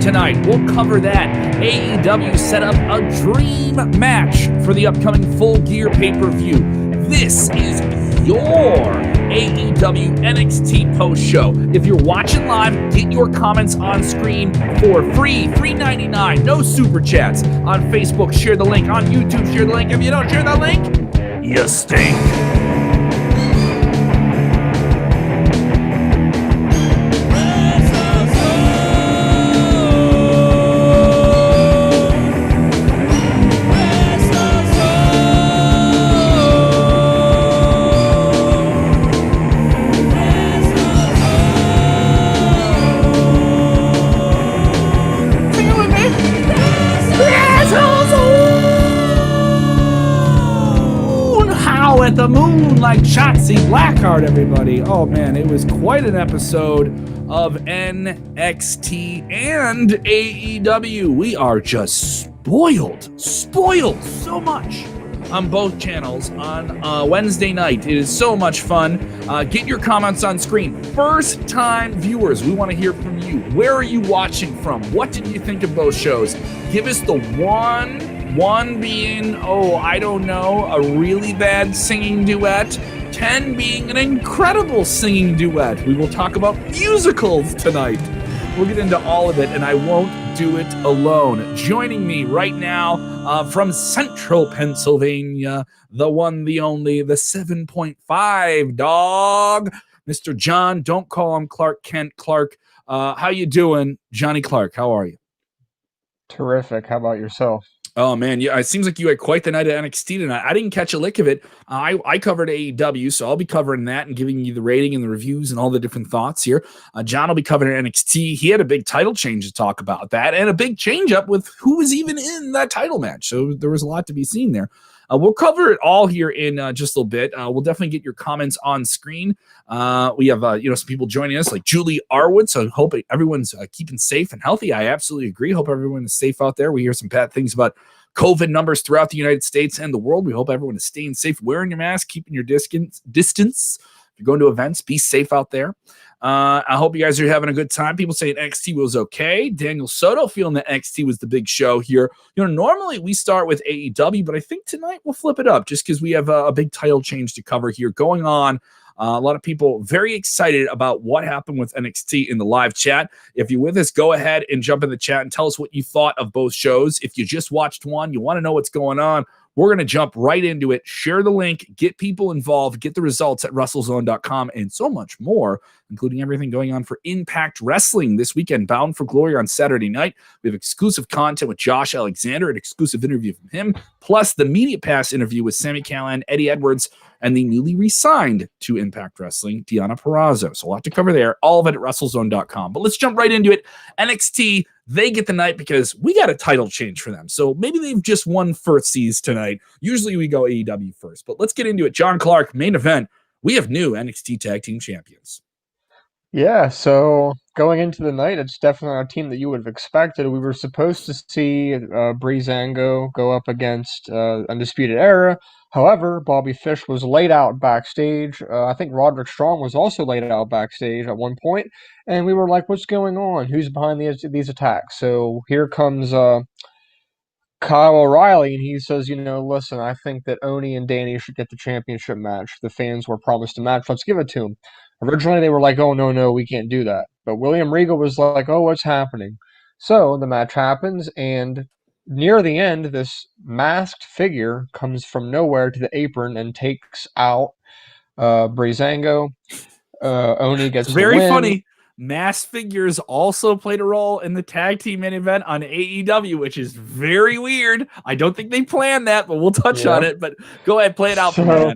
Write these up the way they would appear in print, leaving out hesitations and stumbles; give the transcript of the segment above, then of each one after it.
Tonight, we'll cover that. AEW set up a dream match for the upcoming Full Gear pay-per-view. This is your AEW NXT post-show. If you're watching live, get your comments on screen for free, $3.99, no super chats. On Facebook, share the link. On YouTube, share the link. If you don't share the link, you stink. At the moon like Shotzi Blackheart, everybody. Oh man, it was quite an episode of NXT and AEW. We are just spoiled so much on both channels on Wednesday night. It is so much fun. Get your comments on screen. First time viewers, we want to hear from you. Where are you watching from? What did you think of both shows? Give us the one being, I don't know, a really bad singing duet. 10 being an incredible singing duet. We will talk about musicals tonight. We'll get into all of it, and I won't do it alone. Joining me right now from Central Pennsylvania, the one, the only, the 7.5 dog, Mr. John. Don't call him Clark Kent Clark. How you doing, Johnny Clark? How are you? Terrific. How about yourself? Oh, man. Yeah, it seems like you had quite the night at NXT tonight. I didn't catch a lick of it. I covered AEW, so I'll be covering that and giving you the rating and the reviews and all the different thoughts here. John will be covering NXT. He had a big title change to talk about that and a big change up with who was even in that title match. So there was a lot to be seen there. We'll cover it all here in just a little bit. We'll definitely get your comments on screen. We have some people joining us like Julie Arwood. So I hope everyone's keeping safe and healthy. I absolutely agree. Hope everyone is safe out there. We hear some bad things about COVID numbers throughout the United States and the world. We hope everyone is staying safe, wearing your mask, keeping your distance. If you're going to events, be safe out there. I hope you guys are having a good time. People saying NXT was okay. Daniel Soto feeling that NXT was the big show here. Normally we start with AEW, but I think tonight we'll flip it up just because we have a big title change to cover here going on. A lot of people very excited about what happened with NXT in the live chat. If you're with us, go ahead and jump in the chat and tell us what you thought of both shows. If you just watched one, you want to know what's going on, we're going to jump right into it. Share the link, get people involved, get the results at Wrestlezone.com, and so much more, including everything going on for Impact Wrestling this weekend, Bound for Glory on Saturday night. We have exclusive content with Josh Alexander, an exclusive interview from him, plus the Media Pass interview with Sami Callihan, Eddie Edwards, and the newly re-signed to Impact Wrestling, Deonna Purrazzo. So a lot to cover there, all of it at Wrestlezone.com. But let's jump right into it. NXT, they get the night because we got a title change for them. So maybe they've just won first tonight. Usually we go AEW first. But let's get into it. John Clark, main event. We have new NXT Tag Team Champions. Yeah, so going into the night, it's definitely a team that you would have expected. We were supposed to see Breezango go up against Undisputed Era. However, Bobby Fish was laid out backstage. I think Roderick Strong was also laid out backstage at one point, and we were like, what's going on? Who's behind these attacks? So here comes Kyle O'Reilly, and he says, listen, I think that Oni and Danny should get the championship match. The fans were promised a match. Let's give it to them. Originally, they were like, oh, no, we can't do that. But William Regal was like, oh, what's happening? So the match happens, and near the end, this masked figure comes from nowhere to the apron and takes out Breezango. Oni gets the very win. Funny. Masked figures also played a role in the tag team main event on AEW, which is very weird. I don't think they planned that, but we'll touch on it. But go ahead, play it out for me.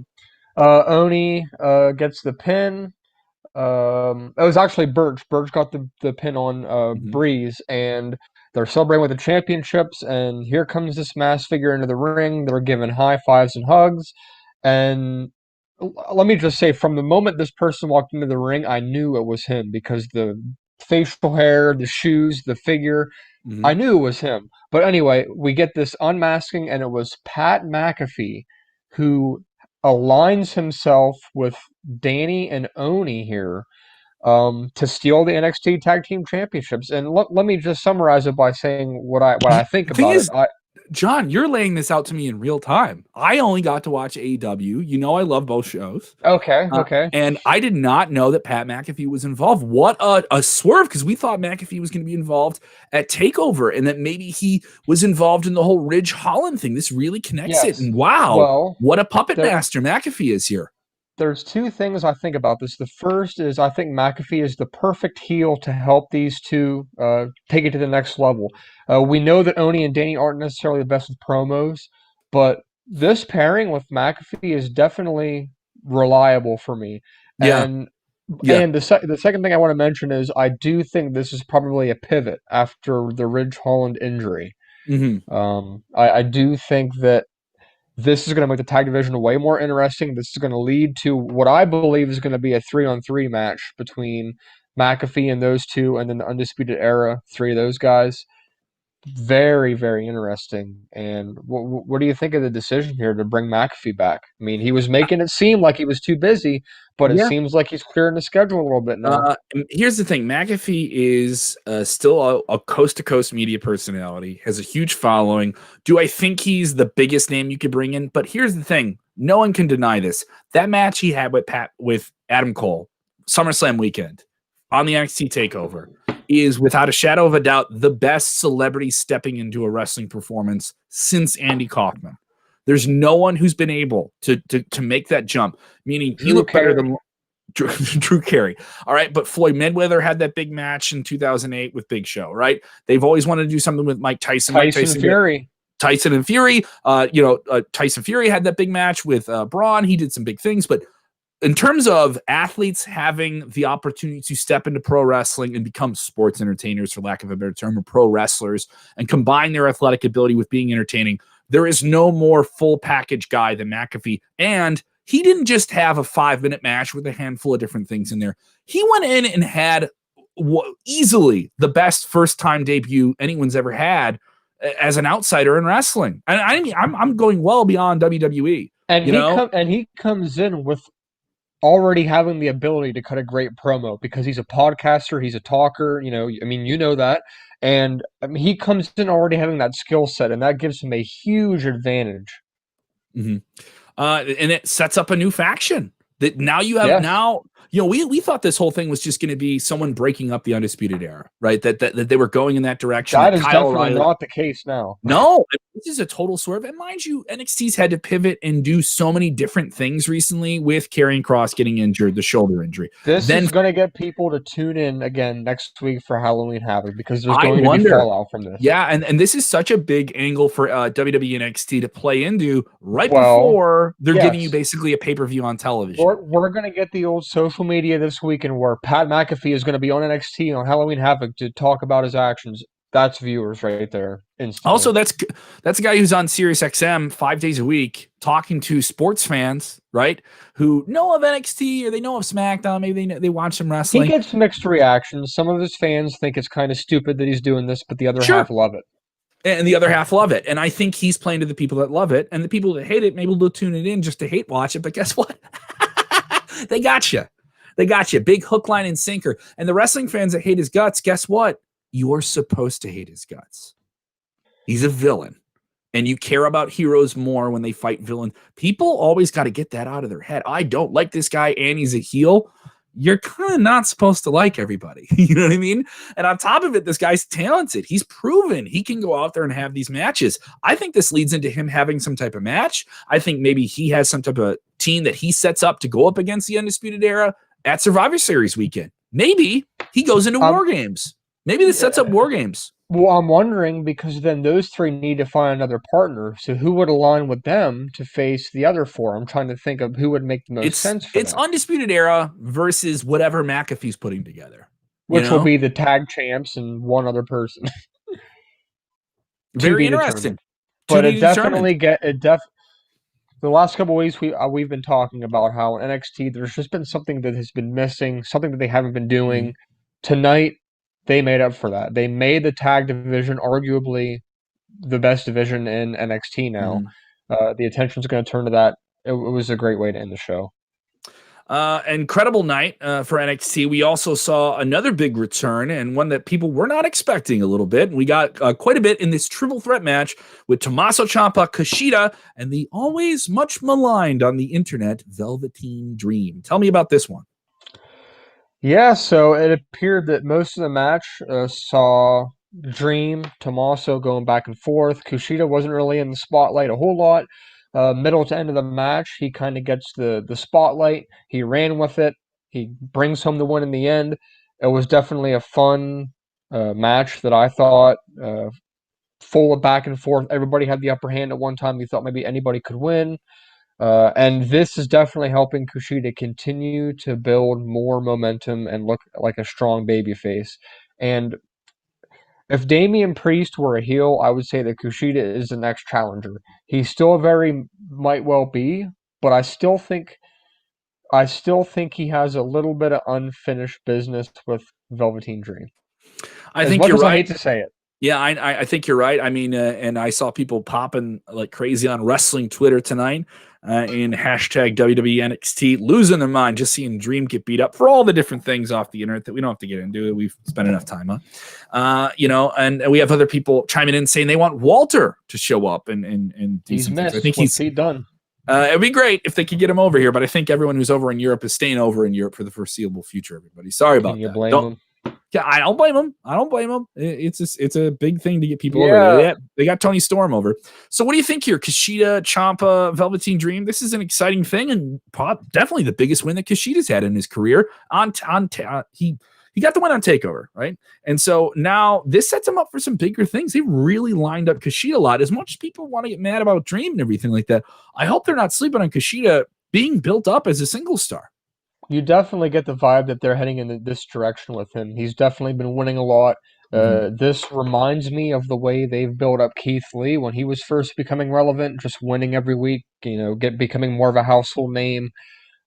Oni gets the pin. It was actually Birch. Birch got the pin on Breeze, and they're celebrating with the championships. And here comes this masked figure into the ring. They're giving high fives and hugs. And let me just say, from the moment this person walked into the ring, I knew it was him because the facial hair, the shoes, the figure, I knew it was him. But anyway, we get this unmasking, and it was Pat McAfee who aligns himself with Danny and Oni here. to steal the NXT Tag Team Championships. And let me just summarize it by saying what I think The thing about is, it. John, you're laying this out to me in real time. I only got to watch AEW. You know I love both shows. Okay. And I did not know that Pat McAfee was involved. What a swerve, because we thought McAfee was going to be involved at TakeOver and that maybe he was involved in the whole Ridge Holland thing. This really connects it. Yes. And wow, Well, what a puppet master McAfee is here. there's two things I think about this. The first is I think McAfee is the perfect heel to help these two take it to the next level. We know that Oni and Danny aren't necessarily the best with promos, but this pairing with McAfee is definitely reliable for me. Yeah. And Yeah. the second thing I want to mention is I do think this is probably a pivot after the Ridge Holland injury. I do think that this is going to make the tag division way more interesting. This is going to lead to what I believe is going to be a 3-on-3 match between McAfee and those two, and then the Undisputed Era, three of those guys. Very, very interesting. And what do you think of the decision here to bring McAfee back? I mean, he was making it seem like he was too busy, but it seems like he's clearing the schedule a little bit now. Here's the thing. McAfee is still a coast-to-coast media personality, has a huge following. Do I think he's the biggest name you could bring in? But here's the thing. No one can deny this. That match he had with Adam Cole, SummerSlam weekend, on the NXT TakeOver, is without a shadow of a doubt the best celebrity stepping into a wrestling performance since Andy Kaufman. There's no one who's been able to make that jump, meaning he looked better than Drew Carey. All right. But Floyd Mayweather had that big match in 2008 with Big Show, right? They've always wanted to do something with Mike Tyson. Tyson Fury. Tyson and Fury. Tyson Fury had that big match with Braun. He did some big things. But in terms of athletes having the opportunity to step into pro wrestling and become sports entertainers, for lack of a better term, or pro wrestlers, and combine their athletic ability with being entertaining, there is no more full package guy than McAfee. And he didn't just have a 5-minute match with a handful of different things in there. He went in and had easily the best first-time debut anyone's ever had as an outsider in wrestling. And I mean, I'm going well beyond WWE. And he comes in with already having the ability to cut a great promo because he's a podcaster, he's a talker, you know that. And I mean, he comes in already having that skill set, and that gives him a huge advantage. Mm-hmm. And it sets up a new faction that now you have we thought this whole thing was just going to be someone breaking up the Undisputed Era, right? That they were going in that direction. That is definitely not the case now. No, this is a total swerve. And mind you, NXT's had to pivot and do so many different things recently with Karrion Kross getting injured, the shoulder injury. This is going to get people to tune in again next week for Halloween Havoc because there's going to be fallout from this. Yeah, and this is such a big angle for WWE NXT to play into before they're giving you basically a pay-per-view on television. We're going to get the old social media this weekend where Pat McAfee is going to be on NXT on Halloween Havoc to talk about his actions. That's viewers right there. Instantly. Also, that's a guy who's on Sirius XM 5 days a week talking to sports fans, right? Who know of NXT or they know of Smackdown. Maybe they watch some wrestling. He gets mixed reactions. Some of his fans think it's kind of stupid that he's doing this, but the other half love it. And the other half love it. And I think he's playing to the people that love it. And the people that hate it, maybe they'll tune it in just to hate watch it. But guess what? They got you. They got you. Big hook, line, and sinker. And the wrestling fans that hate his guts, guess what? You're supposed to hate his guts. He's a villain. And you care about heroes more when they fight villains. People always got to get that out of their head. I don't like this guy and he's a heel. You're kind of not supposed to like everybody. You know what I mean? And on top of it, this guy's talented. He's proven he can go out there and have these matches. I think this leads into him having some type of match. I think maybe he has some type of team that he sets up to go up against the Undisputed Era at Survivor Series weekend. Maybe he goes into War Games. Maybe this sets up War Games. Well, I'm wondering because then those three need to find another partner. So who would align with them to face the other four? I'm trying to think of who would make the most sense for It's that. Undisputed Era versus whatever McAfee's putting together. Which will be the tag champs and one other person. Very interesting. But the last couple of weeks we've been talking about how NXT there's just been something that has been missing, something that they haven't been doing. Tonight they made up for that. They made the tag division arguably the best division in NXT now. The attention's going to turn to that. It was a great way to end the show. Incredible night for NXT. We also saw another big return and one that people were not expecting a little bit. And we got quite a bit in this triple threat match with Tommaso Ciampa, Kushida, and the always much maligned on the internet Velveteen Dream. Tell me about this one. Yeah, so it appeared that most of the match saw Dream, Tommaso going back and forth. Kushida wasn't really in the spotlight a whole lot. Middle to end of the match, he kind of gets the spotlight. He ran with it. He brings home the win in the end. It was definitely a fun match that I thought full of back and forth. Everybody had the upper hand at one time. You thought maybe anybody could win. And this is definitely helping Kushida continue to build more momentum and look like a strong babyface. And if Damian Priest were a heel, I would say that Kushida is the next challenger. He still very might well be, but I still think he has a little bit of unfinished business with Velveteen Dream. I As think much you're as I right. hate to say it. Yeah, I think you're right. I mean, and I saw people popping like crazy on wrestling Twitter tonight in hashtag WWE NXT, losing their mind just seeing Dream get beat up for all the different things off the internet that we don't have to get into. We've spent enough time on, and we have other people chiming in saying they want Walter to show up and do He's some missed. things. I think What's he done? It'd be great if they could get him over here, but I think everyone who's over in Europe is staying over in Europe for the foreseeable future. Everybody, sorry about Can you that. blame him? Yeah, I don't blame him. I don't blame him. It's a big thing to get people over Yeah. there. They got Tony Storm over. So what do you think here? Kushida, Ciampa, Velveteen Dream. This is an exciting thing and definitely the biggest win that Kushida's had in his career. He got the win on Takeover, right? And so now this sets him up for some bigger things. They really lined up Kushida a lot. As much as people want to get mad about Dream and everything like that, I hope they're not sleeping on Kushida being built up as a single star. You definitely get the vibe that they're heading in this direction with him. He's definitely been winning a lot. This reminds me of the way they've built up Keith Lee when he was first becoming relevant, just winning every week, becoming more of a household name.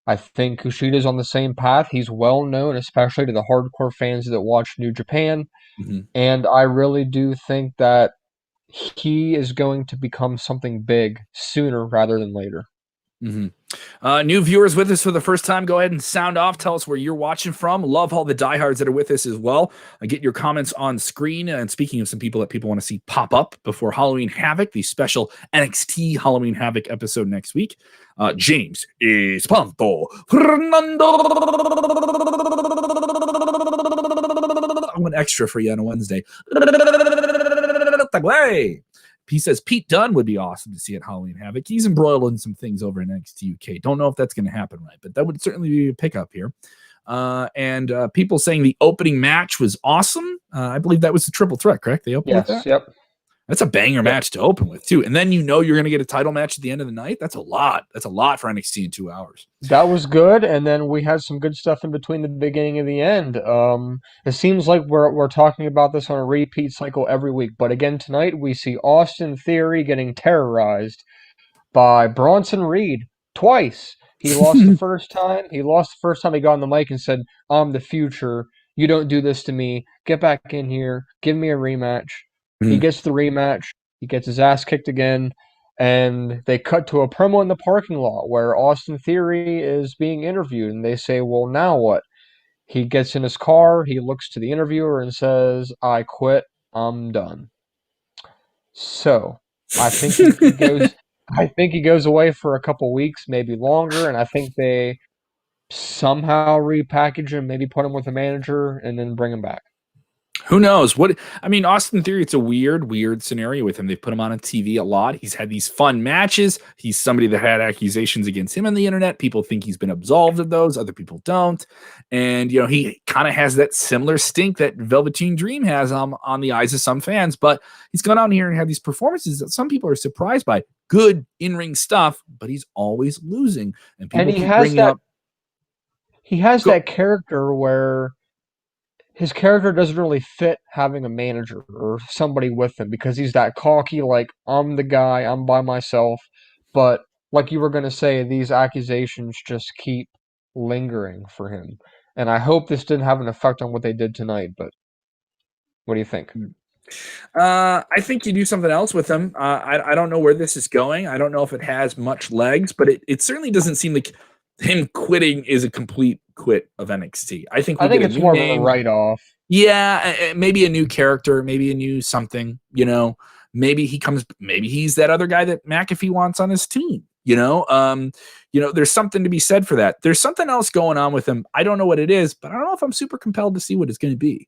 I think Kushida's on the same path. He's well known, especially to the hardcore fans that watch New Japan. And I really do think that he is going to become something big sooner rather than later. New viewers with us for the first time, go ahead and sound off. Tell us where you're watching from. Love all the diehards that are with us as well. Get your comments on screen. And speaking of some people that people want to see pop up before Halloween Havoc, the special NXT Halloween Havoc episode next week. James Espanto Fernando. I went extra for you on a Wednesday. Tagoai. He says Pete Dunne would be awesome to see at Halloween Havoc. He's embroiled in some things over in NXT UK. Don't know if that's going to happen right, but that would certainly be a pickup here. And people saying the opening match was awesome. I believe that was the triple threat, correct? They opened with that? Yep. That's a banger match to open with, too. And then you're going to get a title match at the end of the night. That's a lot. That's a lot for NXT in 2 hours. That was good, and then we had some good stuff in between the beginning and the end. It seems like we're talking about this on a repeat cycle every week, but again tonight we see Austin Theory getting terrorized by Bronson Reed twice. He lost the first time. He got on the mic and said, "I'm the future. You don't do this to me. Get back in here. Give me a rematch." He gets the rematch. He gets his ass kicked again. And they cut to a promo in the parking lot where Austin Theory is being interviewed. And they say, well, now what? He gets in his car. He looks to the interviewer and says, I quit. I'm done. So I think he goes. I think he goes away for a couple weeks, maybe longer. And I think they somehow repackage him, maybe put him with a manager, and then bring him back. Who knows? Austin Theory, it's a weird scenario with him. They've put him on TV a lot. He's had these fun matches. He's somebody that had accusations against him on the internet. People think he's been absolved of those. Other people don't. And, he kind of has that similar stink that Velveteen Dream has on the eyes of some fans. But he's gone out here and had these performances that some people are surprised by. Good in-ring stuff, but he's always losing. And people keep bringing up. He has that character where his character doesn't really fit having a manager or somebody with him because he's that cocky, like, I'm the guy, I'm by myself. But like you were going to say, these accusations just keep lingering for him. And I hope this didn't have an effect on what they did tonight, but what do you think? I think you do something else with him. I don't know where this is going. I don't know if it has much legs, but it certainly doesn't seem like him quitting is a complete quit of NXT. I think I think get a it's new more name. of a write-off. Yeah, maybe a new character, maybe a new something, maybe he's that other guy that McAfee wants on his team, there's something to be said for that. There's something else going on with him. I don't know what it is, but I don't know if I'm super compelled to see what it's going to be.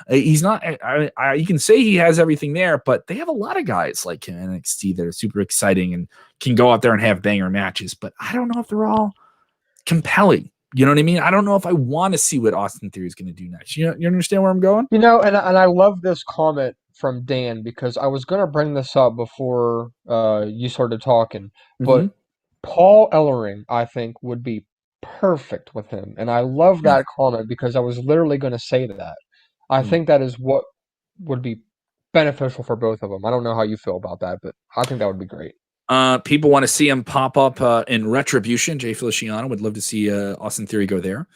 He's not, you can say he has everything there, but they have a lot of guys like him in NXT that are super exciting and can go out there and have banger matches, but I don't know if they're all compelling. You know what I mean? I don't know if I want to see what Austin Theory is going to do next. You understand where I'm going? And I love this comment from Dan because I was going to bring this up before you started talking, but Paul Ellering, I think, would be perfect with him. And I love that comment because I was literally going to say that. I think that is what would be beneficial for both of them. I don't know how you feel about that, but I think that would be great. People want to see him pop up in Retribution. Jay Feliciano would love to see Austin Theory go there.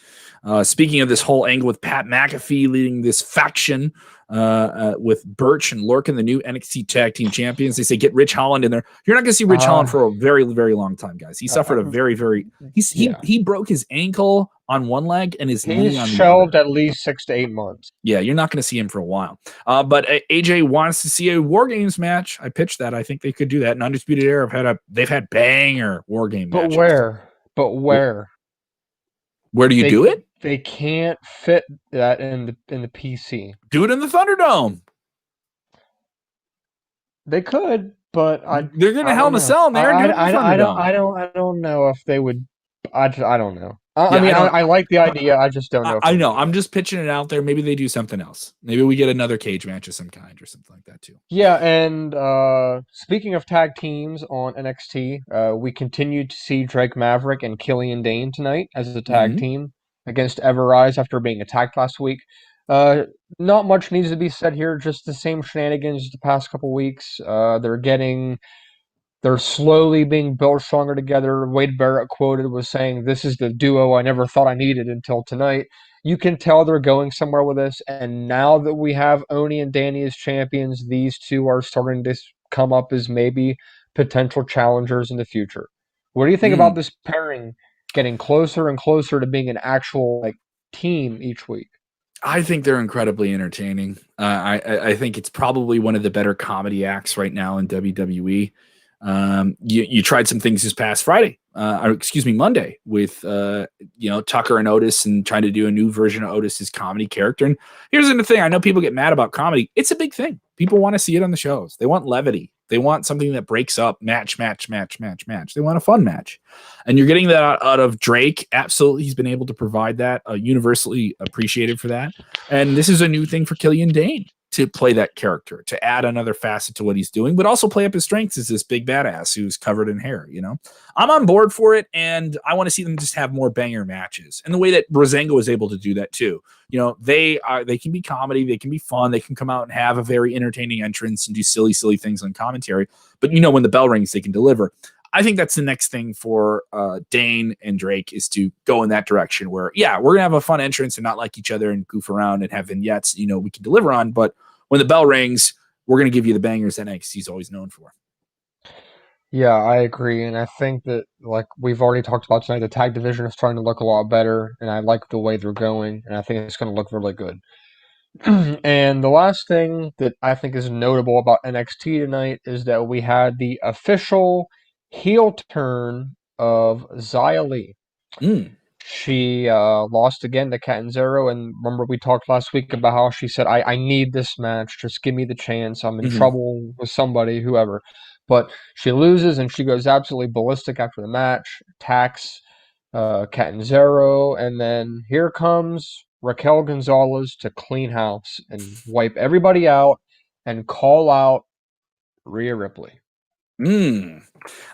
Speaking of this whole angle with Pat McAfee leading this faction with Birch and Lorcan, the new NXT Tag Team Champions, they say get Rich Holland in there. You're not going to see Rich Holland for a very, very long time, guys. He suffered a very, very he broke his ankle on one leg and his knee on the shelved other. at least 6 to 8 months. Yeah, you're not going to see him for a while. But AJ wants to see a War Games match. I pitched that. I think they could do that. In Undisputed Era, they've had banger War Game matches. But where? Where do you do it? They can't fit that in the PC. Do it in the Thunderdome. They could, but they're going to Hell in a Cell in there. I don't know if they would. I don't know. I like the idea. I just don't know. I know. I'm just pitching it out there. Maybe they do something else. Maybe we get another cage match of some kind or something like that too. Yeah, and speaking of tag teams on NXT, we continue to see Drake Maverick and Killian Dane tonight as a tag team against Everrise after being attacked last week. Not much needs to be said here. Just the same shenanigans as the past couple weeks. They're slowly being built stronger together. Wade Barrett quoted was saying, "This is the duo I never thought I needed until tonight." You can tell they're going somewhere with this. And now that we have Oni and Danny as champions, these two are starting to come up as maybe potential challengers in the future. What do you think about this pairing getting closer and closer to being an actual team each week? I think they're incredibly entertaining. I think it's probably one of the better comedy acts right now in WWE. You tried some things this past Monday with Tucker and Otis and trying to do a new version of Otis's comedy character. And here's the thing: I know people get mad about comedy. It's a big thing. People want to see it on the shows. They want levity. They want something that breaks up match. They want a fun match, and you're getting that out of Drake. Absolutely, he's been able to provide that. Universally appreciated for that. And this is a new thing for Killian Dane to play that character, to add another facet to what he's doing, but also play up his strengths as this big badass who's covered in hair. I'm on board for it, and I want to see them just have more banger matches. And the way that Breezango is able to do that too. They can be comedy, they can be fun, they can come out and have a very entertaining entrance and do silly things on commentary. But when the bell rings, they can deliver. I think that's the next thing for Dane and Drake is to go in that direction where, we're going to have a fun entrance and not like each other and goof around and have vignettes, we can deliver on. But when the bell rings, we're going to give you the bangers that NXT is always known for. Yeah, I agree. And I think that, like we've already talked about tonight, the tag division is starting to look a lot better. And I like the way they're going. And I think it's going to look really good. And the last thing that I think is notable about NXT tonight is that we had the official heel turn of Xia Li. She lost again to Catanzaro, and remember we talked last week about how she said, I need this match, just give me the chance, I'm in trouble with somebody, whoever. But she loses, and she goes absolutely ballistic after the match, attacks Catanzaro, and then here comes Raquel Gonzalez to clean house and wipe everybody out and call out Rhea Ripley.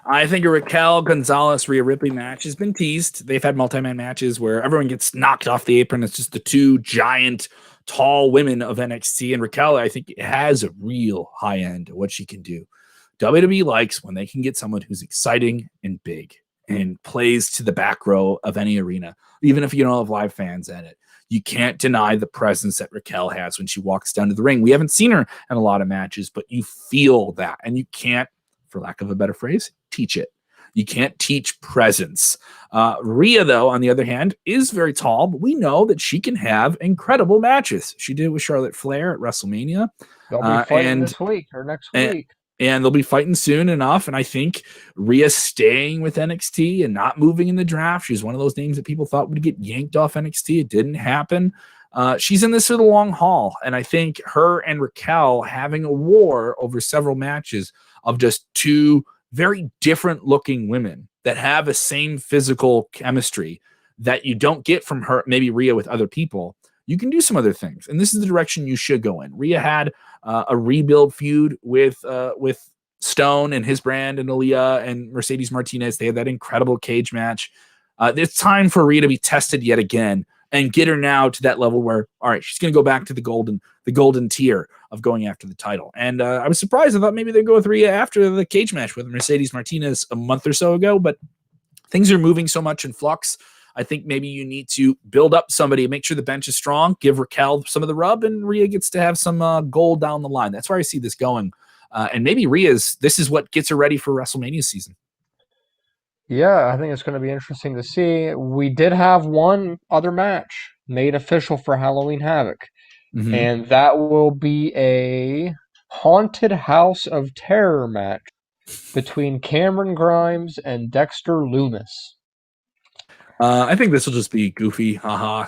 I think a Raquel Gonzalez Rhea Ripley match has been teased. They've had multi-man matches where everyone gets knocked off the apron. It's just the two giant, tall women of NXT. And Raquel, I think, has a real high end of what she can do. WWE likes when they can get someone who's exciting and big and plays to the back row of any arena, even if you don't have live fans at it. You can't deny the presence that Raquel has when she walks down to the ring. We haven't seen her in a lot of matches, but you feel that, and you can't, for lack of a better phrase, teach it. You can't teach presence. Rhea, though, on the other hand, is very tall, but we know that she can have incredible matches. She did with Charlotte Flair at WrestleMania. They'll be fighting this week or next week. And they'll be fighting soon enough. And I think Rhea staying with NXT and not moving in the draft. She's one of those names that people thought would get yanked off NXT. It didn't happen. She's in this for the long haul. And I think her and Raquel having a war over several matches of just two very different looking women that have the same physical chemistry that you don't get from her, maybe Rhea with other people. You can do some other things. And this is the direction you should go in. Rhea had a rebuild feud with Stone and his brand and Aaliyah and Mercedes Martinez. They had that incredible cage match. It's time for Rhea to be tested yet again and get her now to that level where, all right, she's going to go back to the golden tier of going after the title. And I was surprised. I thought maybe they'd go with Rhea after the cage match with Mercedes Martinez a month or so ago, but things are moving so much in flux. I think maybe you need to build up somebody, make sure the bench is strong, give Raquel some of the rub, and Rhea gets to have some gold down the line. That's where I see this going. And maybe this is what gets her ready for WrestleMania season. Yeah, I think it's going to be interesting to see. We did have one other match made official for Halloween Havoc, and that will be a Haunted House of Terror match between Cameron Grimes and Dexter Lumis. I think this will just be goofy,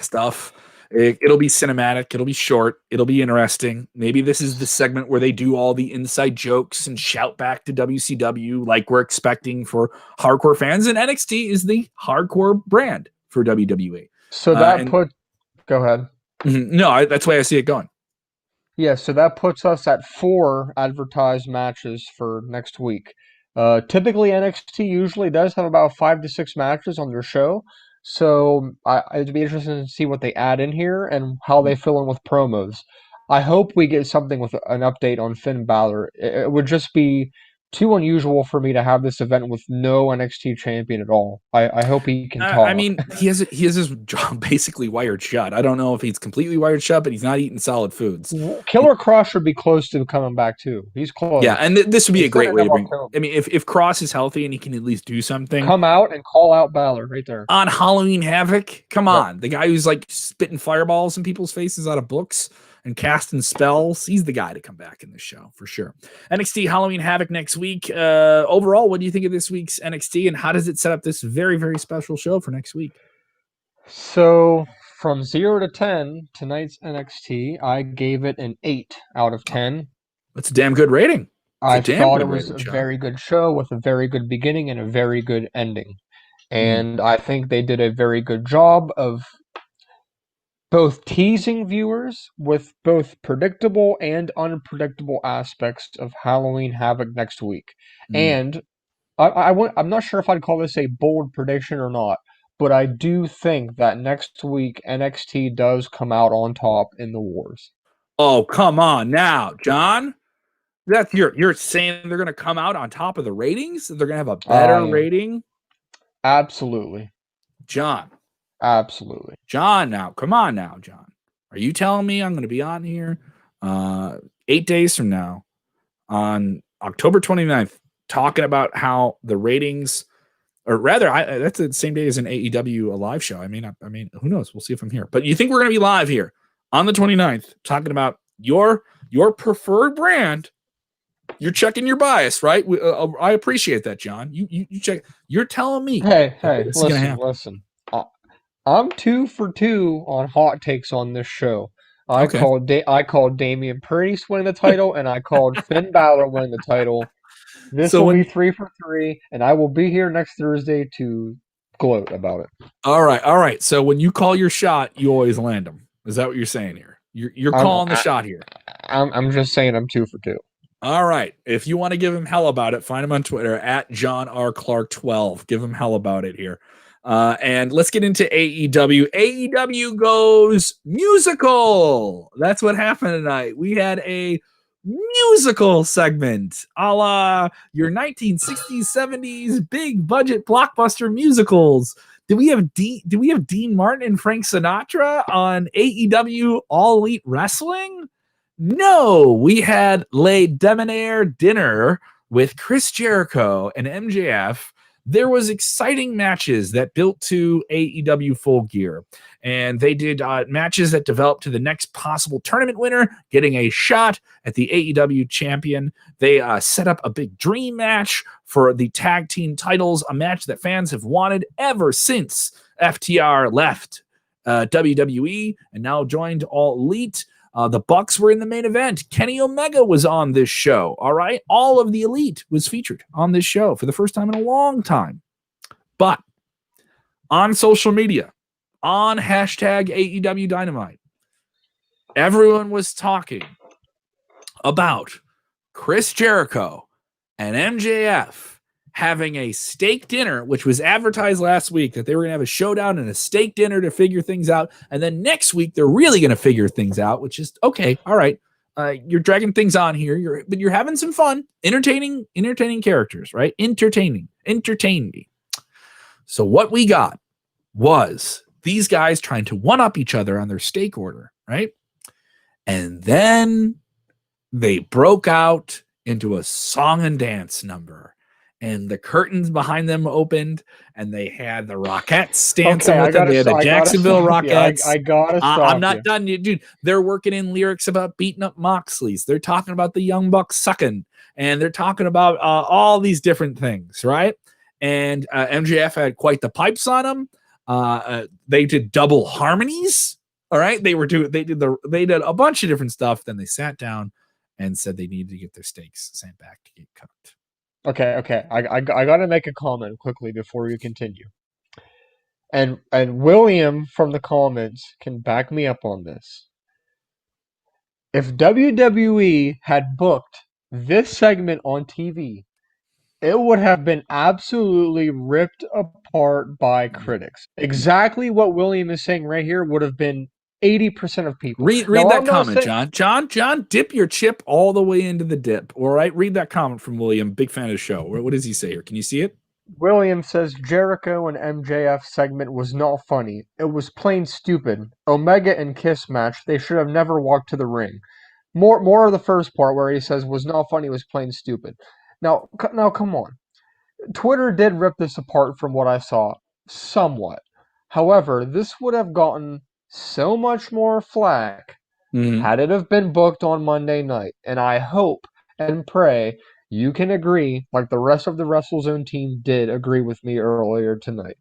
stuff. It'll be cinematic. It'll be short. It'll be interesting. Maybe this is the segment where they do all the inside jokes and shout back to WCW like we're expecting for hardcore fans. And NXT is the hardcore brand for WWE. So go ahead. No, that's why I see it going. Yeah, so that puts us at 4 advertised matches for next week. Typically, NXT usually does have about 5 to 6 matches on their show. So it'd be interesting to see what they add in here and how they fill in with promos. I hope we get something with an update on Finn Balor. It would just be too unusual for me to have this event with no NXT champion at all. I hope he can talk. I mean, he has his job basically wired shut. I don't know if he's completely wired shut, but he's not eating solid foods. Killer Cross should be close to coming back too. He's close. Yeah, and this would be a great way to bring. I mean, if Cross is healthy and he can at least do something, come out and call out Balor right there on Halloween Havoc. Come on, the guy who's like spitting fireballs in people's faces out of books and casting spells. He's the guy to come back in this show for sure. NXT Halloween Havoc next week. Overall, what do you think of this week's NXT, and how does it set up this very, very special show for next week? So from 0 to 10, tonight's NXT, I gave it an 8 out of 10. That's a damn good rating. I thought it was a very good show with a very good beginning and a very good ending. And I think they did a very good job of both teasing viewers with both predictable and unpredictable aspects of Halloween Havoc next week. And I'm not sure if I'd call this a bold prediction or not, but I do think that next week NXT does come out on top in the wars. Oh, come on now, John. That's you're saying they're going to come out on top of the ratings? They're going to have a better rating? Absolutely. John. Absolutely. John, now, come on now, John. Are you telling me I'm going to be on here 8 days from now on October 29th talking about how the ratings, or rather, that's the same day as an AEW a live show. I mean, who knows? We'll see if I'm here. But you think we're going to be live here on the 29th talking about your preferred brand? You're checking your bias, right? I appreciate that, John. You check. You're telling me. Hey, listen. I'm 2 for 2 on hot takes on this show. I called Damian Priest winning the title, and I called Finn Balor winning the title. This will be 3 for 3, and I will be here next Thursday to gloat about it. All right. So when you call your shot, you always land them. Is that what you're saying here? You're calling the shot here. I'm just saying I'm 2 for 2. All right. If you want to give him hell about it, find him on Twitter at John R. Clark 12. Give him hell about it here. And let's get into AEW. AEW goes musical. That's what happened tonight. We had a musical segment a la your 1960s, 70s big budget blockbuster musicals. Do we have Dean Martin and Frank Sinatra on AEW All Elite Wrestling? No, we had Le Debonair Dinner with Chris Jericho and MJF there was exciting matches that built to AEW Full Gear, and they did matches that developed to the next possible tournament winner getting a shot at the AEW champion. They set up a big dream match for the tag team titles, a match that fans have wanted ever since FTR left WWE and now joined All Elite. The Bucks were in the main event. Kenny Omega was on this show. All right. All of the Elite was featured on this show for the first time in a long time. But on social media, on hashtag AEW Dynamite, everyone was talking about Chris Jericho and MJF having a steak dinner, which was advertised last week that they were going to have a showdown and a steak dinner to figure things out. And then next week, they're really going to figure things out, which is okay. All right. You're dragging things on here, but you're having some fun, entertaining characters, right? Entertain me. So what we got was these guys trying to one up each other on their steak order, right? And then they broke out into a song and dance number. And the curtains behind them opened, and they had the Rockettes dancing with them. They had the Jacksonville Rockettes. I gotta stop I'm not done, dude. They're working in lyrics about beating up Moxleys. They're talking about the Young Bucks sucking, and they're talking about all these different things, right? And MJF had quite the pipes on them. They did double harmonies. All right, they did a bunch of different stuff. Then they sat down and said they needed to get their steaks sent back to get cooked. Okay. I got to make a comment quickly before you continue. And William from the comments can back me up on this. If WWE had booked this segment on TV, it would have been absolutely ripped apart by critics. Exactly what William is saying right here would have been 80% of people. Read that comment, John, dip your chip all the way into the dip. All right. Read that comment from William. Big fan of the show. What does he say here? Can you see it? William says Jericho and MJF segment was not funny. It was plain stupid. Omega and Kiss match. They should have never walked to the ring. More of the first part where he says was not funny, was plain stupid. Now come on. Twitter did rip this apart from what I saw, somewhat. However, this would have gotten so much more flack had it have been booked on Monday night. And I hope and pray you can agree, like the rest of the Wrestlezone team did agree with me earlier tonight.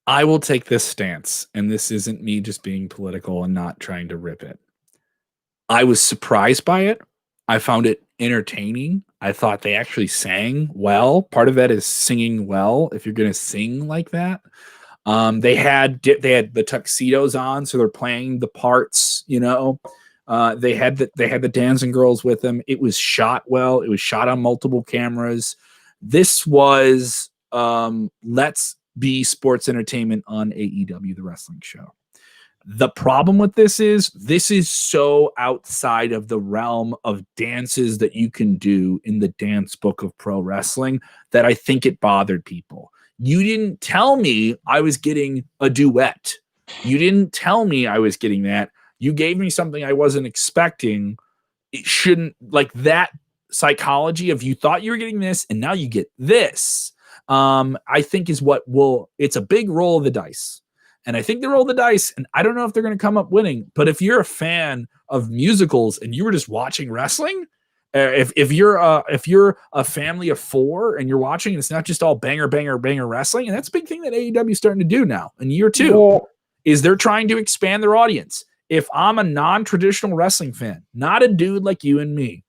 I will take this stance, and this isn't me just being political and not trying to rip it. I was surprised by it. I found it entertaining. I thought they actually sang well. Part of that is singing well. If you're going to sing like that, they had the tuxedos on, so they're playing the parts. You know, they had the dancing girls with them. It was shot well. It was shot on multiple cameras. This was let's be sports entertainment on AEW, the wrestling show. The problem with this is so outside of the realm of dances that you can do in the dance book of pro wrestling that I think it bothered people. You didn't tell me I was getting a duet. You didn't tell me I was getting that. You gave me something I wasn't expecting. It shouldn't, like, that psychology of you thought you were getting this and now you get this, I think is it's a big roll of the dice. And I think they roll the dice, and I don't know if they're going to come up winning. But if you're a fan of musicals and you were just watching wrestling, if you're a family of four and you're watching, and it's not just all banger wrestling, and that's a big thing that AEW is starting to do now in year two, is they're trying to expand their audience. If I'm a non-traditional wrestling fan, not a dude like you and me,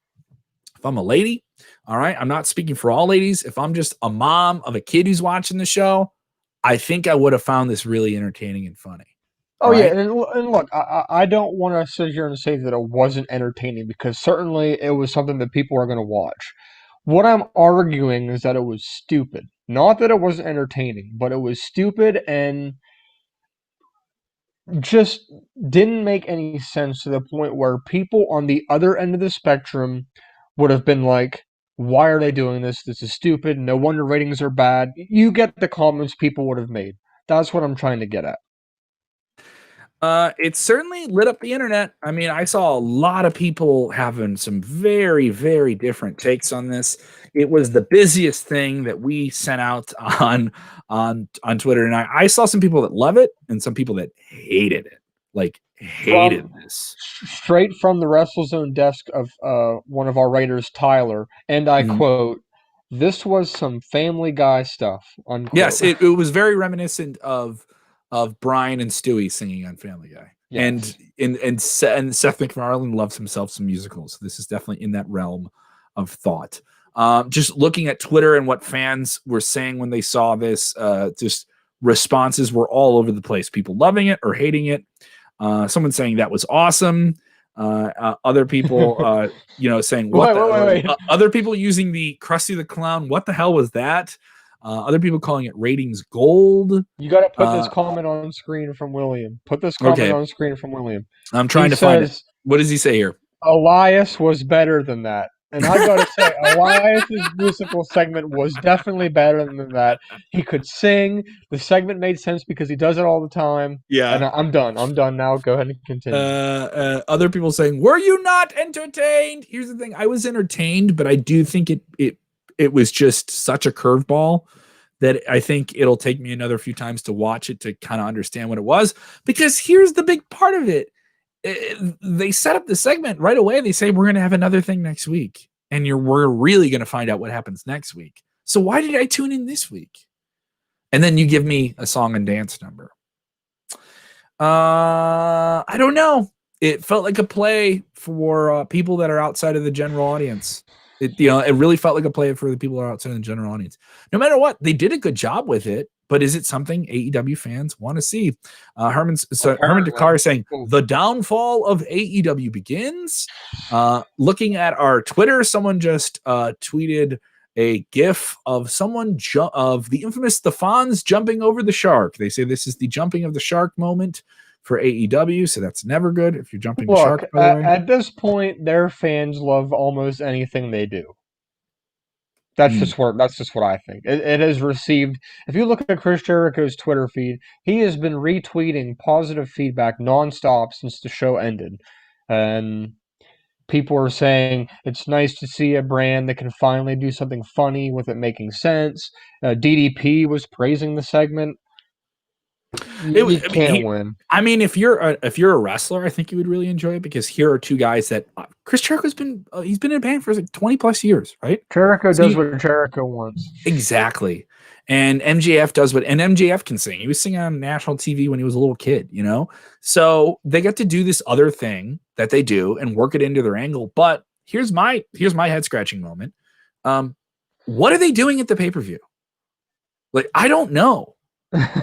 if I'm a lady, all right, I'm not speaking for all ladies. If I'm just a mom of a kid who's watching the show, I think I would have found this really entertaining and funny. Oh, right? Yeah, and look, I don't want to sit here and say that it wasn't entertaining, because certainly it was something that people are going to watch. What I'm arguing is that it was stupid. Not that it wasn't entertaining, but it was stupid and just didn't make any sense to the point where people on the other end of the spectrum would have been like, why are they doing this? This is stupid. No wonder ratings are bad. You get the comments people would have made. That's what I'm trying to get at. It certainly lit up the internet. I mean, I saw a lot of people having some very, very different takes on this. It was the busiest thing that we sent out on Twitter, and I saw some people that love it and some people that hated it, like hated this. Straight from the Wrestlezone desk of one of our writers, Tyler, and I Mhm. quote, "This was some Family Guy stuff." Unquote. Yes, it was very reminiscent of Brian and Stewie singing on Family Guy. Yes. And Seth MacFarlane loves himself some musicals. This is definitely in that realm of thought. Just looking at Twitter and what fans were saying when they saw this, just responses were all over the place. People loving it or hating it. Someone saying that was awesome. Other people, saying what? Wait. Other people using the Krusty the Clown. What the hell was that? Other people calling it ratings gold. You got to put this comment on screen from William. Put this comment on screen from William. I'm trying to find it. What does he say here? Elias was better than that. And I got to say, Elias's musical segment was definitely better than that. He could sing. The segment made sense because he does it all the time. Yeah. And I'm done. I'm done now. Go ahead and continue. Other people saying, were you not entertained? Here's the thing. I was entertained, but I do think it was just such a curveball that I think it'll take me another few times to watch it to kind of understand what it was. Because here's the big part of it. They set up the segment right away. They say, we're going to have another thing next week. And we're really going to find out what happens next week. So why did I tune in this week? And then you give me a song and dance number. I don't know. It felt like a play for people that are outside of the general audience. It really felt like a play for the people that are outside of the general audience. No matter what, they did a good job with it. But is it something AEW fans want to see? Herman Dakar is saying the downfall of AEW begins. Looking at our Twitter, someone just tweeted a GIF of someone of the infamous Stephans jumping over the shark. They say this is the jumping of the shark moment for AEW, so that's never good if you're jumping the shark. At this point, their fans love almost anything they do. That's just what I think. It has received. If you look at Chris Jericho's Twitter feed, he has been retweeting positive feedback nonstop since the show ended, and people are saying it's nice to see a brand that can finally do something funny with it making sense. DDP was praising the segment. You can't win. I mean, if you're a wrestler, I think you would really enjoy it because here are two guys that Chris Jericho's been he's been in a band for like 20 plus years, right? Jericho does what Jericho wants. Exactly. And MJF does what, and MJF can sing. He was singing on national TV when he was a little kid, So they get to do this other thing that they do and work it into their angle. But here's my head scratching moment. What are they doing at the pay-per-view? Like, I don't know.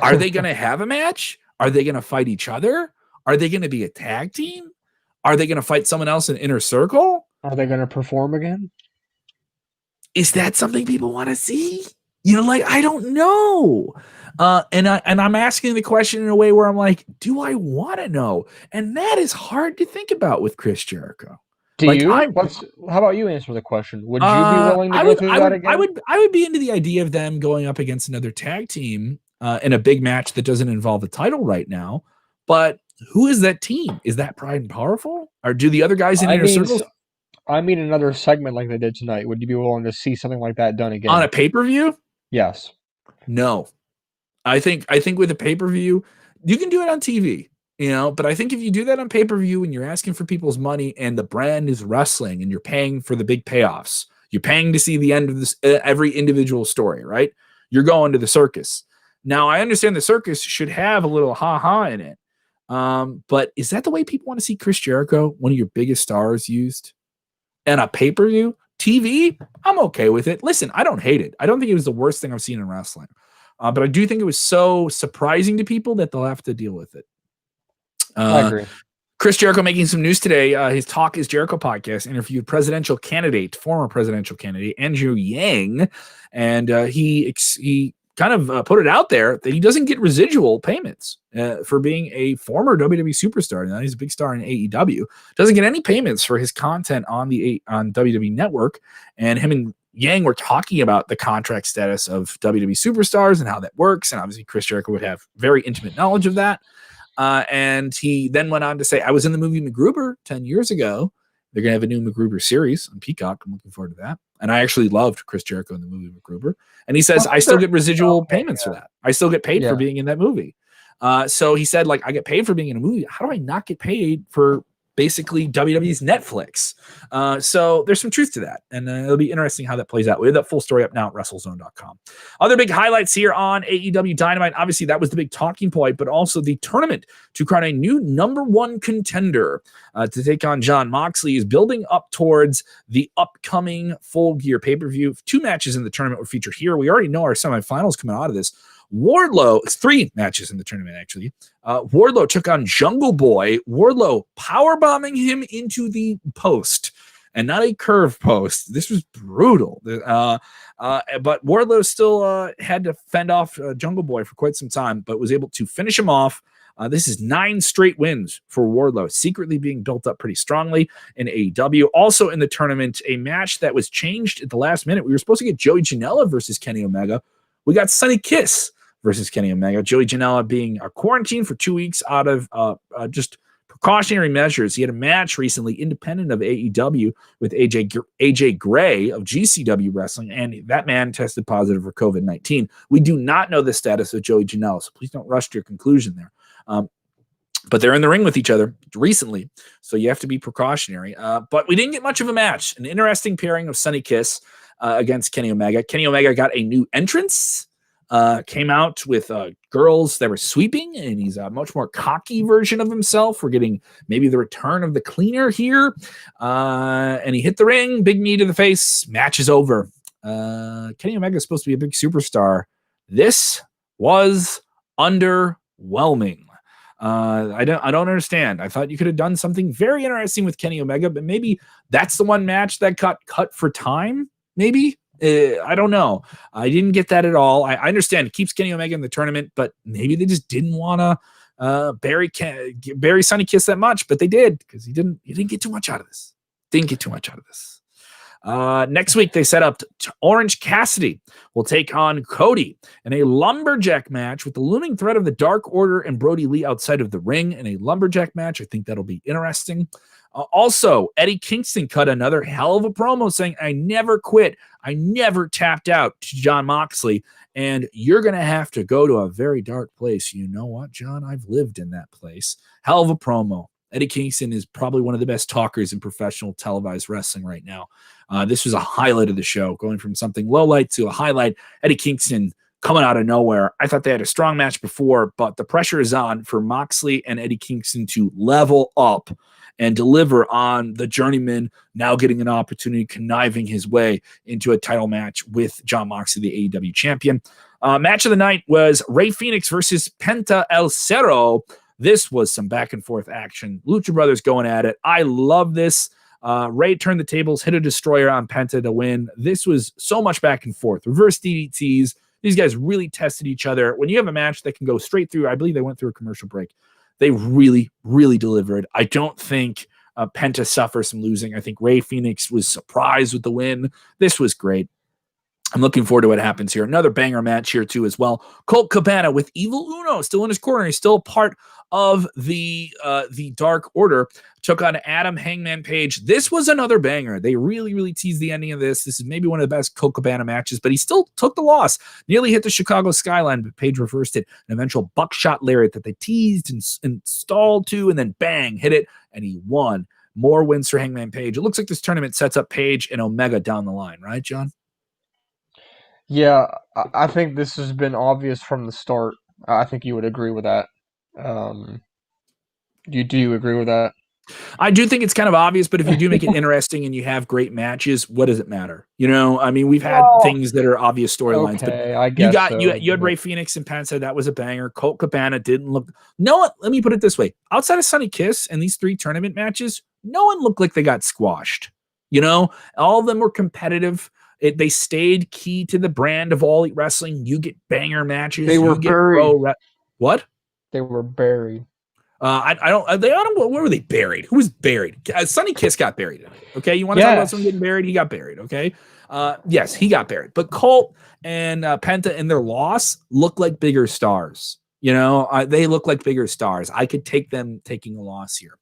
Are they going to have a match? Are they going to fight each other? Are they going to be a tag team? Are they going to fight someone else in Inner Circle? Are they going to perform again? Is that something people want to see? I don't know. And I'm asking the question in a way where I'm like, do I want to know? And that is hard to think about with Chris Jericho. How about you answer the question? Would you be willing to go through that again? I would be into the idea of them going up against another tag team in a big match that doesn't involve the title right now. But who is that team? Is that Pride and Powerful? Or do the other guys in Inner Circle? I mean, another segment like they did tonight. Would you be willing to see something like that done again? On a pay-per-view? Yes. No. I think with a pay-per-view, you can do it on TV, but I think if you do that on pay-per-view and you're asking for people's money and the brand is wrestling and you're paying for the big payoffs, you're paying to see the end of this every individual story, right? You're going to the circus. Now, I understand the circus should have a little ha-ha in it. But is that the way people want to see Chris Jericho, one of your biggest stars, used? And a pay-per-view? TV? I'm okay with it. Listen, I don't hate it. I don't think it was the worst thing I've seen in wrestling. But I do think it was so surprising to people that they'll have to deal with it. I agree. Chris Jericho making some news today. His Talk is Jericho podcast interviewed former presidential candidate Andrew Yang. And he kind of put it out there that he doesn't get residual payments for being a former WWE superstar. Now he's a big star in AEW. Doesn't get any payments for his content on WWE Network. And him and Yang were talking about the contract status of WWE superstars and how that works. And obviously Chris Jericho would have very intimate knowledge of that. And he then went on to say, I was in the movie MacGruber 10 years ago. They're going to have a new MacGruber series on Peacock. I'm looking forward to that. And I actually loved Chris Jericho in the movie MacGruber. And he says, I still get residual payments for that. I still get paid for being in that movie. So he said, like, I get paid for being in a movie. How do I not get paid for basically WWE's Netflix? So there's some truth to that. And it'll be interesting how that plays out. We have that full story up now at WrestleZone.com. Other big highlights here on AEW Dynamite. Obviously, that was the big talking point, but also the tournament to crown a new #1 contender to take on Jon Moxley is building up towards the upcoming Full Gear pay-per-view. 2 matches in the tournament were featured here. We already know our semifinals coming out of this. Wardlow, it's 3 matches in the tournament, actually. Wardlow took on Jungle Boy. Wardlow powerbombing him into the post, and not a curve post. This was brutal. But Wardlow still had to fend off Jungle Boy for quite some time, but was able to finish him off. This is 9 straight wins for Wardlow, secretly being built up pretty strongly in AEW. Also in the tournament, a match that was changed at the last minute. We were supposed to get Joey Janela versus Kenny Omega. We got Sonny Kiss versus Kenny Omega. Joey Janela being quarantined for 2 weeks out of just precautionary measures. He had a match recently independent of AEW with AJ Gray of GCW Wrestling, and that man tested positive for COVID-19. We do not know the status of Joey Janela, so please don't rush to your conclusion there. But they're in the ring with each other recently, so you have to be precautionary. But we didn't get much of a match. An interesting pairing of Sonny Kiss against Kenny Omega. Kenny Omega got a new entrance. Came out with girls that were sweeping, and he's a much more cocky version of himself. We're getting maybe the return of the cleaner here. And he hit the ring, big knee to the face, match is over. Kenny Omega is supposed to be a big superstar. This was underwhelming. I don't understand. I thought you could have done something very interesting with Kenny Omega, but maybe that's the one match that got cut for time, maybe? I don't know. I didn't get that at all. I understand it keeps Kenny Omega in the tournament, but maybe they just didn't want to bury Sonny Kiss that much, but they did because he didn't get too much out of this. Next week, they set up Orange Cassidy will take on Cody in a lumberjack match with the looming threat of the Dark Order and Brody Lee outside of the ring in a lumberjack match. I think that'll be interesting. Also, Eddie Kingston cut another hell of a promo saying, I never quit. I never tapped out to Jon Moxley, and you're going to have to go to a very dark place. You know what, John? I've lived in that place. Hell of a promo. Eddie Kingston is probably one of the best talkers in professional televised wrestling right now. This was a highlight of the show, going from something low light to a highlight. Eddie Kingston coming out of nowhere. I thought they had a strong match before, but the pressure is on for Moxley and Eddie Kingston to level up and deliver on the journeyman now getting an opportunity, conniving his way into a title match with Jon Moxley, the AEW champion. Match of the night was Rey Fenix versus Penta El Cerro. This was some back and forth action. Lucha Brothers going at it. I love this. Rey turned the tables, hit a destroyer on Penta to win. This was so much back and forth. Reverse DDTs. These guys really tested each other. When you have a match that can go straight through, I believe they went through a commercial break. They really, really delivered. I don't think Penta suffers from losing. I think Rey Fenix was surprised with the win. This was great. I'm looking forward to what happens here. Another banger match here too as well. Colt Cabana with Evil Uno still in his corner. He's still part of the Dark Order. Took on Adam Hangman Page. This was another banger. They really, really teased the ending of this. This is maybe one of the best Colt Cabana matches, but he still took the loss. Nearly hit the Chicago skyline, but Page reversed it. An eventual buckshot lariat that they teased and stalled to, and then bang, hit it, and he won. More wins for Hangman Page. It looks like this tournament sets up Page and Omega down the line, right, John? Yeah, I think this has been obvious from the start. I think you would agree with that. Do you agree with that? I do think it's kind of obvious, but if you do make it interesting and you have great matches, what does it matter? You know, I mean, we've had things that are obvious storylines, okay, but I guess you had Rey Fenix and Penta. That was a banger. Colt Cabana didn't look. No one. Let me put it this way: outside of Sonny Kiss and these 3 tournament matches, no one looked like they got squashed. You know, all of them were competitive. They stayed key to the brand of All Elite Wrestling. You get banger matches. They were buried. What? They were buried. I don't. Where were they buried? Who was buried? Sonny Kiss got buried. Okay, you want to talk about someone getting buried? He got buried. Okay, yes, he got buried. But Colt and Penta in their loss look like bigger stars. They look like bigger stars. I could take them taking a loss here.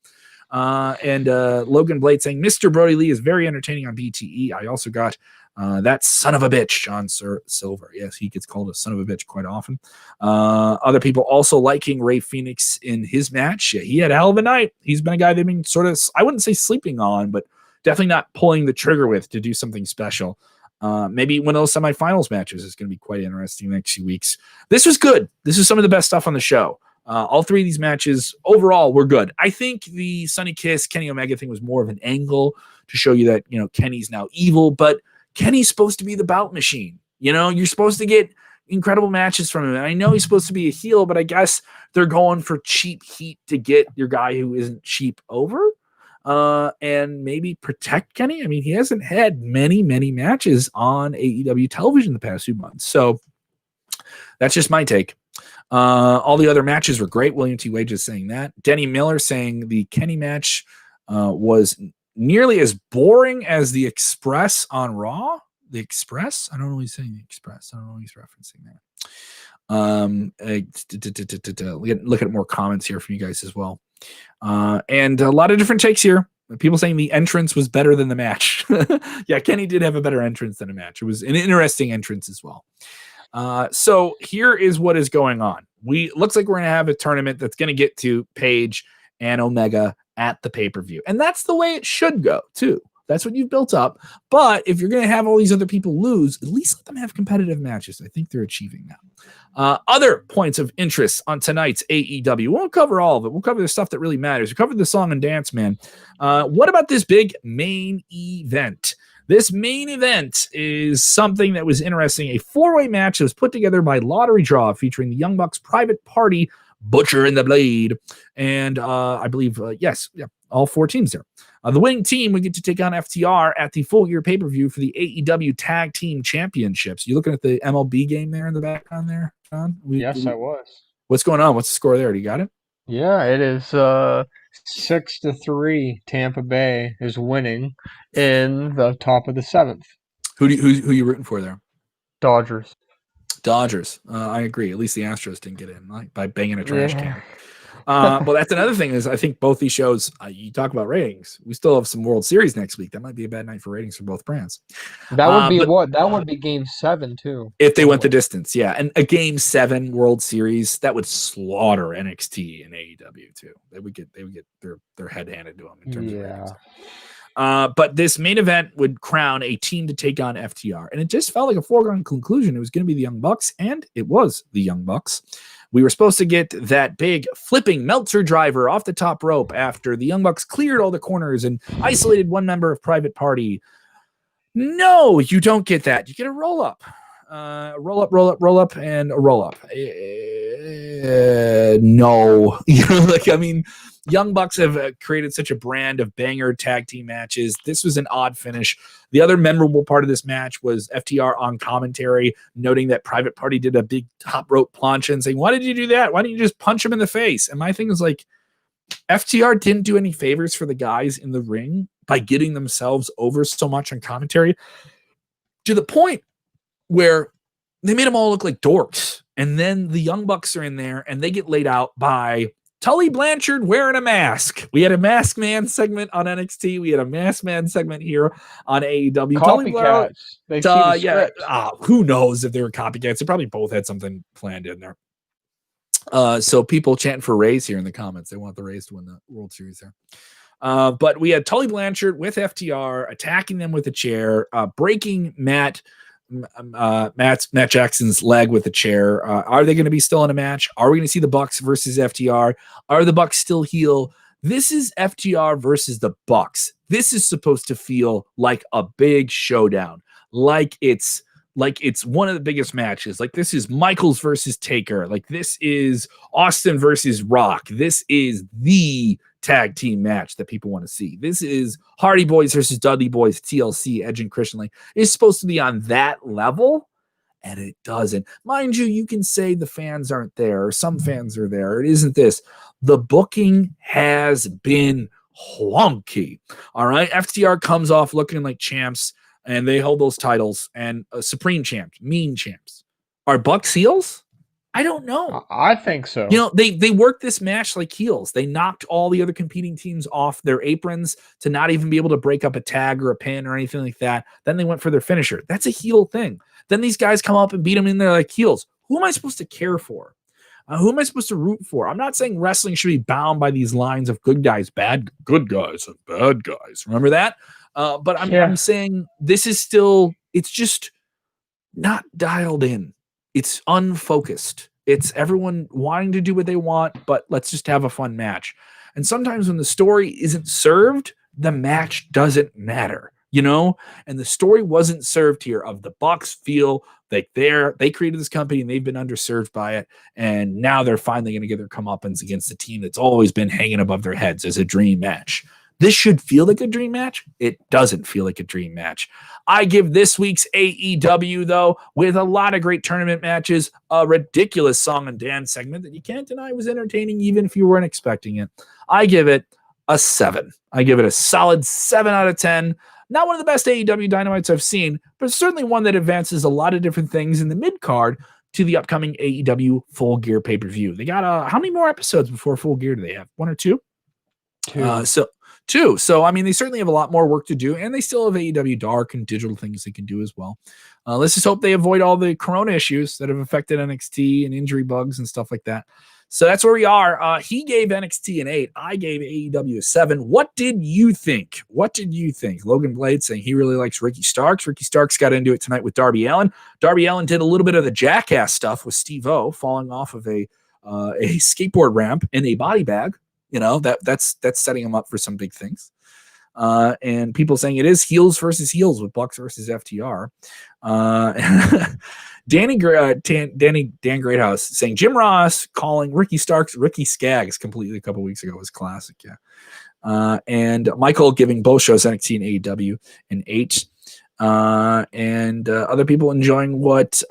And Logan Blade saying, Mr. Brody Lee is very entertaining on BTE. I also got that son of a bitch, John Silver. Yes, he gets called a son of a bitch quite often. Other people also liking Rey Fenix in his match. Yeah, he had a hell of a night. He's been a guy they've been sort of, I wouldn't say sleeping on, but definitely not pulling the trigger with to do something special. Maybe one of those semifinals matches is going to be quite interesting next few weeks. This was good. This is some of the best stuff on the show. All three of these matches overall were good. I think the Sonny Kiss, Kenny Omega thing was more of an angle to show you that, Kenny's now evil, but Kenny's supposed to be the bout machine. You're supposed to get incredible matches from him. And I know he's supposed to be a heel, but I guess they're going for cheap heat to get your guy who isn't cheap over. And maybe protect Kenny. I mean, he hasn't had many matches on AEW television the past few months. So that's just my take. All the other matches were great. William T. Wade is saying that. Denny Miller saying the Kenny match was nearly as boring as the Express on Raw. The Express? I don't know he's saying the Express. I don't know he's referencing that. Look at more comments here from you guys as well. And a lot of different takes here. People saying the entrance was better than the match. Yeah, Kenny did have a better entrance than a match. It was an interesting entrance as well. So here is what is going on. Looks like we're going to have a tournament that's going to get to Page and Omega at the pay-per-view. And that's the way it should go, too. That's what you've built up. But if you're going to have all these other people lose, at least let them have competitive matches. I think they're achieving that. Other points of interest on tonight's AEW. We won't cover all of it. We'll cover the stuff that really matters. We covered the song and dance, man. What about this big main event? This main event is something that was interesting. A four-way match that was put together by lottery draw featuring the Young Bucks Private Party, Butcher and the Blade. And I believe, all four teams there. The winning team would get to take on FTR at the full year pay-per-view for the AEW Tag Team Championships. You looking at the MLB game there in the background there, John? Yes, I was. What's going on? What's the score there? Do you got it? Yeah, it is 6-3. Tampa Bay is winning in the top of the seventh. Who you rooting for there? Dodgers. I agree. At least the Astros didn't get in by banging a trash can. Well, that's another thing is I think both these shows, you talk about ratings. We still have some World Series next week. That might be a bad night for ratings for both brands. That would be That would be Game 7 too. If they went the distance, yeah. And a Game 7 World Series that would slaughter NXT and AEW too. They would get their head handed to them in terms of ratings. But this main event would crown a team to take on FTR. And it just felt like a foregone conclusion. It was going to be the Young Bucks, and it was the Young Bucks. We were supposed to get that big flipping Meltzer driver off the top rope after the Young Bucks cleared all the corners and isolated one member of Private Party. No, you don't get that. You get a roll-up. Roll up, and a roll-up. No. Young Bucks have created such a brand of banger tag team matches. This was an odd finish. The other memorable part of this match was FTR on commentary, noting that Private Party did a big top rope plancha and saying, why did you do that? Why didn't you just punch him in the face? And my thing is FTR didn't do any favors for the guys in the ring by getting themselves over so much on commentary to the point where they made them all look like dorks. And then the Young Bucks are in there and they get laid out by Tully Blanchard wearing a mask. We had a mask man segment on NXT. We had a mask man segment here on AEW. Copycats. Who knows if they were copycats? They probably both had something planned in there. So people chanting for Rays here in the comments. They want the Rays to win the World Series there. But we had Tully Blanchard with FTR attacking them with a chair, breaking Matt Jackson's leg with a chair. Are they going to be still in a match? Are we going to see the Bucks versus FTR? Are the Bucks still heel? This is FTR versus the Bucks. This is supposed to feel like a big showdown, like it's one of the biggest matches. Like this is Michaels versus Taker. Like this is Austin versus Rock. This is the tag team match that people want to see. This is Hardy Boys versus Dudley Boys, TLC, Edge and Christian. Like it's supposed to be on that level, and it doesn't. Mind you, you can say the fans aren't there, or some fans are there. It isn't this. The booking has been wonky. All right, FTR comes off looking like champs, and they hold those titles, and supreme champs, mean champs. Are Bucks heels? I don't know. I think so. You know, they worked this match like heels. They knocked all the other competing teams off their aprons to not even be able to break up a tag or a pin or anything like that. Then they went for their finisher. That's a heel thing. Then these guys come up and beat them in there like heels. Who am I supposed to care for? Who am I supposed to root for? I'm not saying wrestling should be bound by these lines of good guys, good guys, and bad guys. Remember that? But I'm saying this is still, it's just not dialed in. It's unfocused. It's everyone wanting to do what they want, but let's just have a fun match. And sometimes when the story isn't served, the match doesn't matter, you know? And the story wasn't served here of the Bucks feel like they created this company and they've been underserved by it. And now they're finally going to get their comeuppance against the team that's always been hanging above their heads as a dream match. This should feel like a dream match. It doesn't feel like a dream match. I give this week's AEW, though, with a lot of great tournament matches, a ridiculous song and dance segment that you can't deny was entertaining even if you weren't expecting it. I give it a 7. I give it a solid 7 out of 10. Not one of the best AEW Dynamites I've seen, but certainly one that advances a lot of different things in the mid-card to the upcoming AEW Full Gear pay-per-view. They got how many more episodes before Full Gear do they have? 1 or 2? 2. So, I mean, they certainly have a lot more work to do, and they still have AEW Dark and digital things they can do as well. Let's just hope they avoid all the corona issues that have affected NXT and injury bugs and stuff like that. So that's where we are. He gave NXT an 8. I gave AEW a 7. What did you think? Logan Blade saying he really likes Ricky Starks. Ricky Starks got into it tonight with Darby Allin. Darby Allin did a little bit of the jackass stuff with Steve-O, falling off of a skateboard ramp in a body bag. You know, that's setting him up for some big things. And people saying it is heels versus heels with Bucks versus FTR. Dan Greathouse saying Jim Ross calling Ricky Starks Ricky Skaggs completely a couple weeks ago was classic. Yeah. And Michael giving both shows NXT and AEW an 8. And other people enjoying what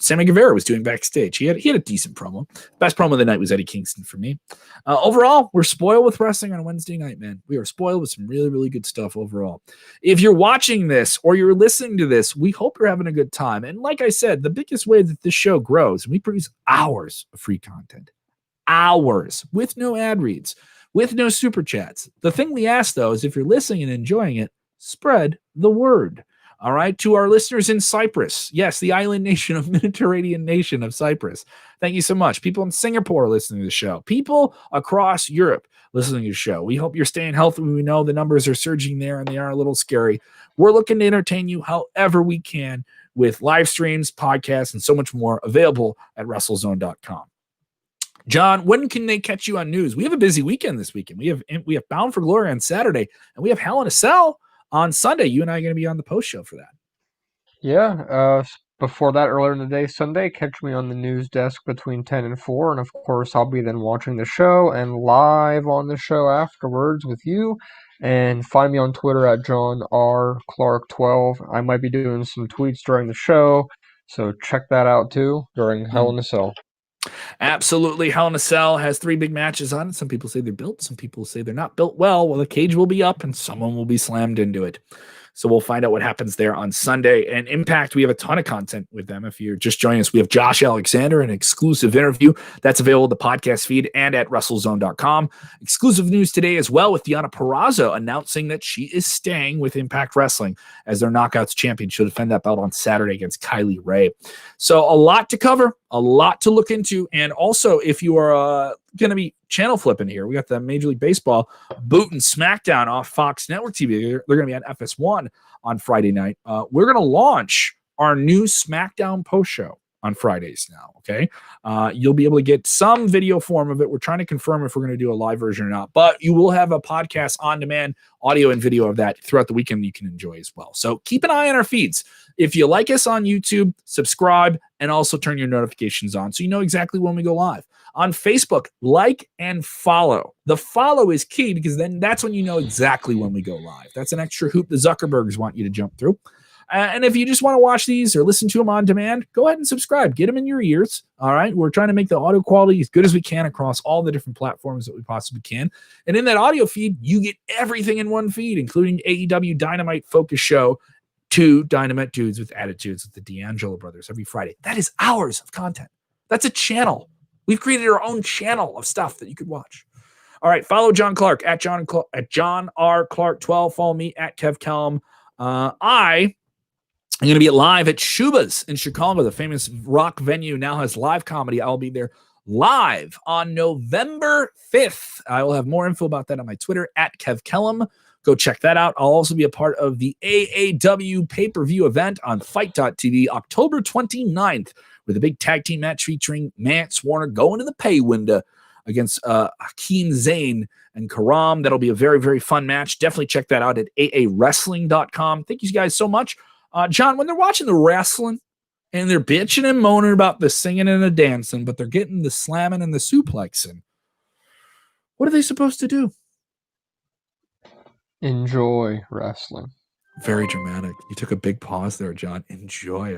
Sammy Guevara was doing backstage. He had a decent promo. Best promo of the night was Eddie Kingston for me. Overall, we're spoiled with wrestling on a Wednesday night, man. We are spoiled with some really, really good stuff overall. If you're watching this or you're listening to this, we hope you're having a good time. And like I said, the biggest way that this show grows, we produce hours of free content. Hours with no ad reads, with no super chats. The thing we ask, though, is if you're listening and enjoying it, spread the word. All right, to our listeners in Cyprus. Yes, the island nation of Mediterranean nation of Cyprus. Thank you so much. People in Singapore listening to the show. People across Europe listening to the show. We hope you're staying healthy. We know the numbers are surging there and they are a little scary. We're looking to entertain you however we can with live streams, podcasts, and so much more available at Wrestlezone.com. John, when can they catch you on news? We have a busy weekend this weekend. We have Bound for Glory on Saturday, and we have Hell in a Cell on Sunday. You and I are going to be on the post show for that. Yeah, before that, earlier in the day, Sunday, catch me on the news desk between 10 and 4, and of course, I'll be then watching the show and live on the show afterwards with you. And find me on Twitter at John R. Clark12. I might be doing some tweets during the show, so check that out too during Hell in a Cell. Absolutely. Hell in a Cell has 3 big matches on it. Some people say they're built. Some people say they're not built well. Well, the cage will be up and someone will be slammed into it. So we'll find out what happens there on Sunday. And Impact, we have a ton of content with them. If you're just joining us, we have Josh Alexander, an exclusive interview that's available in the podcast feed and at WrestleZone.com. Exclusive news today as well with Deonna Purrazzo announcing that she is staying with Impact Wrestling as their Knockouts champion. She'll defend that belt on Saturday against Kylie Ray. So a lot to cover, a lot to look into. And also, if you are going to be channel flipping here, we got the Major League Baseball boot and Smackdown off Fox Network TV. They're going to be on FS1 on Friday night. We're going to launch our new Smackdown post show on Fridays now. Okay. You'll be able to get some video form of it. We're trying to confirm if we're going to do a live version or not, but you will have a podcast on demand, audio and video of that throughout the weekend you can enjoy as well. So keep an eye on our feeds. If you like us on YouTube, subscribe and also turn your notifications on so you know exactly when we go live. On Facebook, like and follow. The follow is key because then that's when you know exactly when we go live. That's an extra hoop the Zuckerbergs want you to jump through. And if you just want to watch these or listen to them on demand, go ahead and subscribe. Get them in your ears. All right. We're trying to make the audio quality as good as we can across all the different platforms that we possibly can. And in that audio feed, you get everything in one feed, including AEW Dynamite Focus Show, 2 Dynamite Dudes with Attitudes with the D'Angelo brothers every Friday. That is hours of content. That's a channel. We've created our own channel of stuff that you could watch. All right, follow John Clark at John R. Clark 12. Follow me at Kev Kellum. I am going to be live at Shuba's in Chicago. The famous rock venue now has live comedy. I'll be there live on November 5th. I will have more info about that on my Twitter at Kev Kellum. Go check that out. I'll also be a part of the AAW pay-per-view event on Fight.tv October 29th with a big tag team match featuring Mance Warner going to the pay window against Hakeem Zayn and Karam. That'll be a very, very fun match. Definitely check that out at aawrestling.com. Thank you guys so much. John, when they're watching the wrestling and they're bitching and moaning about the singing and the dancing, but they're getting the slamming and the suplexing, what are they supposed to do? Enjoy wrestling. Very dramatic. You took a big pause there, John. Enjoy it.